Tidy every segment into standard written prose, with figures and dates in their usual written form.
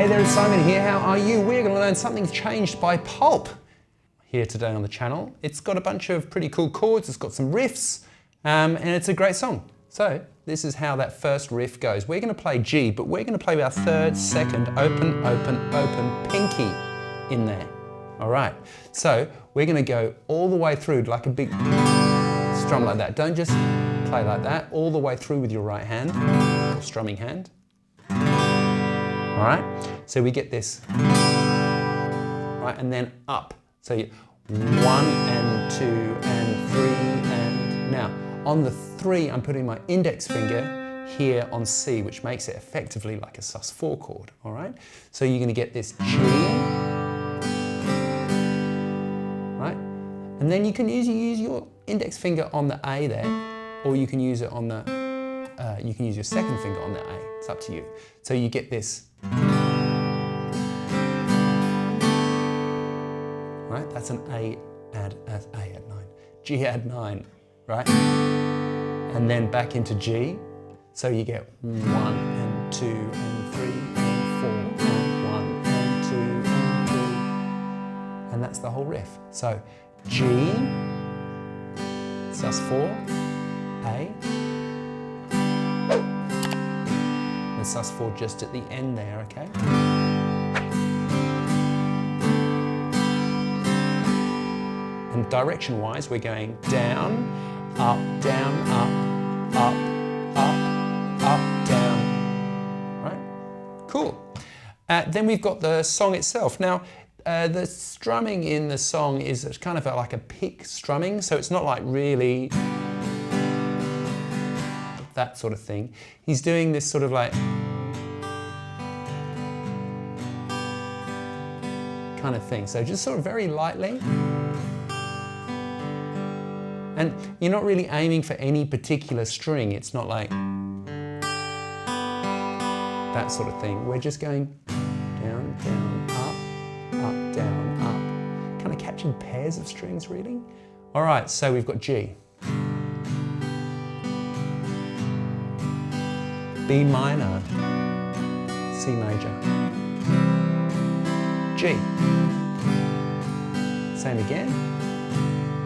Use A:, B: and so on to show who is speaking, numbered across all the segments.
A: Hey there, it's Simon here. How are you? We're going to learn Something's Changed by Pulp here today on the channel. It's got a bunch of pretty cool chords, it's got some riffs, and it's a great song. So this is how that first riff goes. We're going to play G, but we're going to play our third, second, open, open, open, pinky in there. All right, so we're going to go all the way through like a big strum like that. Don't just play like that, all the way through with your right hand, or strumming hand. All right, so we get this, right, and then up. So you 1 and 2 and 3 and now on the 3 I'm putting my index finger here on C, which makes it effectively like a sus4 chord. All right, so you're going to get this G, right, and then you can use your index finger on the A there, or you can use it on the you can use your second finger on the A. It's up to you. So you get this. Right, that's an A add 9, G add 9, right? And then back into G, so you get 1 and 2 and 3 and 4 and 1 and 2 and 3, and that's the whole riff. So G, sus4, A, and sus4 just at the end there, okay? And direction-wise, we're going down, up, up, down. Right? Cool. Then we've got the song itself. Now, the strumming in the song is kind of like a pick strumming, so it's not like really that sort of thing. He's doing this sort of like kind of thing. So just sort of very lightly. And you're not really aiming for any particular string. It's not like that sort of thing. We're just going down, down, up, down, up. Kind of catching pairs of strings, really. All right, so we've got G. B minor, C major, G. Same again,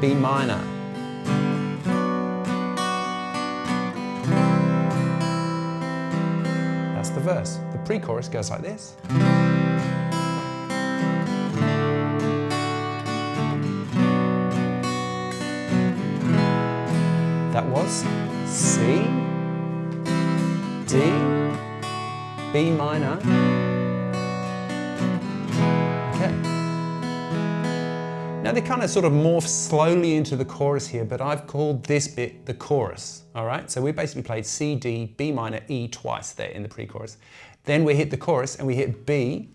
A: B minor. That's the verse. The pre-chorus goes like this. That was C, D, B minor. Okay. Now they kind of sort of morph slowly into the chorus here, but I've called this bit the chorus, all right? So we basically played C, D, B minor, E twice there in the pre-chorus. Then we hit the chorus and we hit B.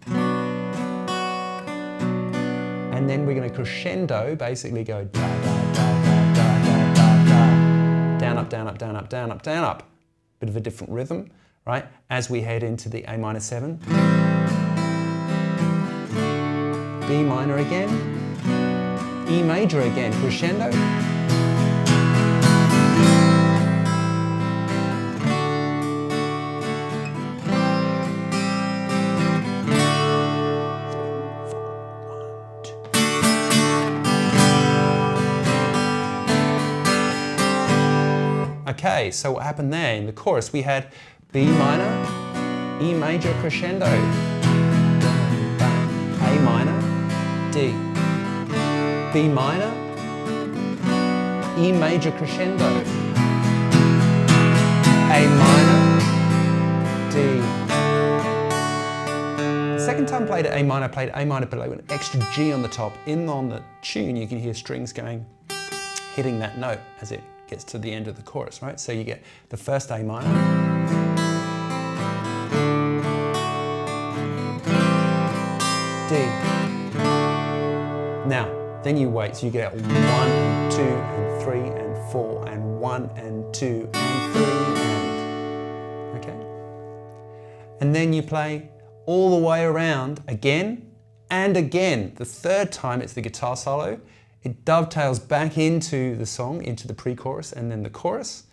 A: And then we're going to crescendo, basically go da, da, da, da, da, da, da, da. Down, up, down, up, down, up, down, up, down, up. Bit of a different rhythm, right? As we head into the A minor 7. B minor again. E major again, crescendo. Okay, so what happened there in the chorus? We had B minor, E major crescendo, A minor, D. B minor, E major crescendo, A minor, D. The second time played A minor, played A minor below an extra G on the top. In on the tune, you can hear strings going, hitting that note as it gets to the end of the chorus, right? So you get the first A minor, D. Now, then you wait, so you get 1 and 2 and 3 and 4 and 1 and 2 and 3 and, okay? And then you play all the way around again and again. The third time it's the guitar solo. It dovetails back into the song, into the pre-chorus and then the chorus.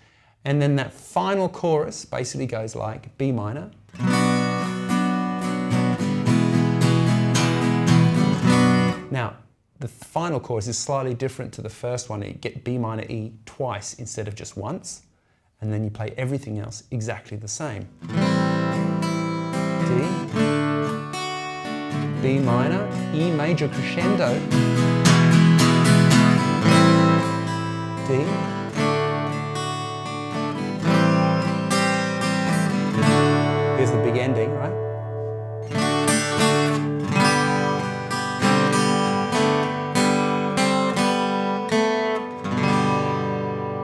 A: And then that final chorus basically goes like B minor, Now, the final chorus is slightly different to the first one. You get B minor E twice instead of just once, and then you play everything else exactly the same. D, B minor, E major crescendo, D, here's the big ending, right?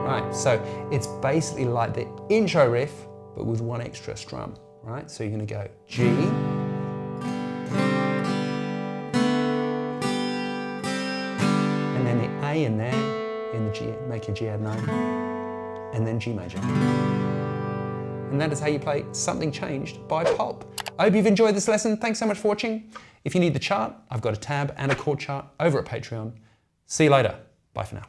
A: Right, so it's basically like the intro riff, but with one extra strum, right? So you're going to go G, and then the A in there, in the G, make your G add 9, and then G major. And that is how you play Something Changed by Pulp. I hope you've enjoyed this lesson. Thanks so much for watching. If you need the chart, I've got a tab and a chord chart over at Patreon. See you later. Bye for now.